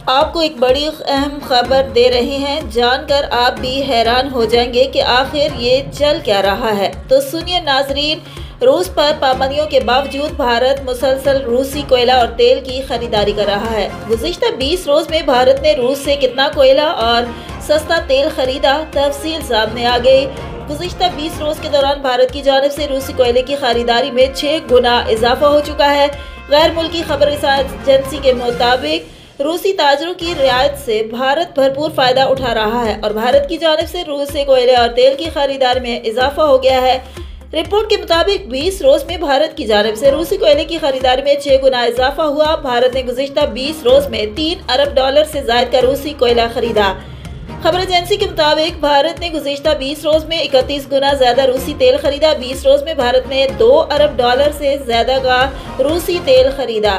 आपको एक बड़ी अहम खबर दे रहे हैं, जानकर आप भी हैरान हो जाएंगे कि आखिर ये चल क्या रहा है। तो सुनिए नाजरीन, रूस पर पाबंदियों के बावजूद भारत मुसलसल रूसी कोयला और तेल की खरीदारी कर रहा है। गुज़िश्ता 20 रोज में भारत ने रूस से कितना कोयला और सस्ता तेल खरीदा, तफसील सामने आ गई। गुज़िश्ता 20 रोज के दौरान भारत की जानिब से रूसी कोयले की खरीदारी में 6 गुना इजाफा हो चुका है। गैर मुल्की खबर एजेंसी के मुताबिक रूसी ताजरों की रियायत से भारत भरपूर फायदा उठा रहा है और भारत की जानिब से रूस से कोयले और तेल की खरीदारी में इजाफा हो गया है। रिपोर्ट के मुताबिक 20 रोज में भारत की जानिब से रूसी कोयले की खरीदारी में 6 गुना इजाफा हुआ। भारत ने गुज़िश्ता 20 रोज में $3 अरब से ज्यादा का रूसी कोयला खरीदा। खबर एजेंसी के मुताबिक भारत ने गुज़िश्ता 20 रोज में 31 गुना ज्यादा रूसी तेल खरीदा। 20 रोज में भारत ने $2 अरब से ज्यादा का रूसी तेल खरीदा।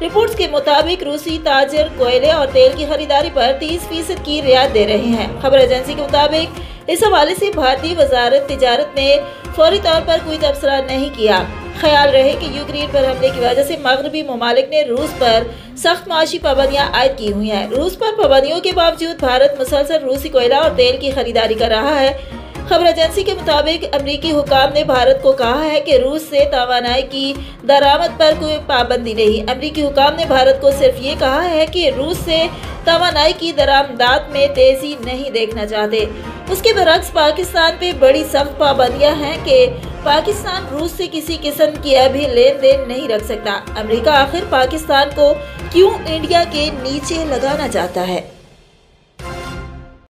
रिपोर्ट्स के मुताबिक रूसी ताजर कोयले और तेल की खरीदारी पर 30% की रियायत दे रहे हैं। खबर एजेंसी के मुताबिक इस हवाले से भारतीय वजारत तिजारत ने फौरी तौर पर कोई तबसरा नहीं किया। ख्याल रहे कि यूक्रेन पर हमले की वजह से मगरबी ममालिक ने रूस पर सख्त माशी पाबंदियां आयद की हुई हैं। रूस पर पाबंदियों के बावजूद भारत मुसलसल रूसी कोयला और तेल की खरीदारी कर रहा है। खबर एजेंसी के मुताबिक अमरीकी हुकाम ने भारत को कहा है कि रूस से तवानाई की दरामद पर कोई पाबंदी नहीं। अमरीकी हुकाम ने भारत को सिर्फ ये कहा है कि रूस से तवानाई की दरामदात में तेजी नहीं देखना चाहते। उसके बरक्स पाकिस्तान पे बड़ी सख्त पाबंदियां हैं कि पाकिस्तान रूस से किसी किस्म की अभी लेन देन नहीं रख सकता। अमरीका आखिर पाकिस्तान को क्यों इंडिया के नीचे लगाना चाहता है?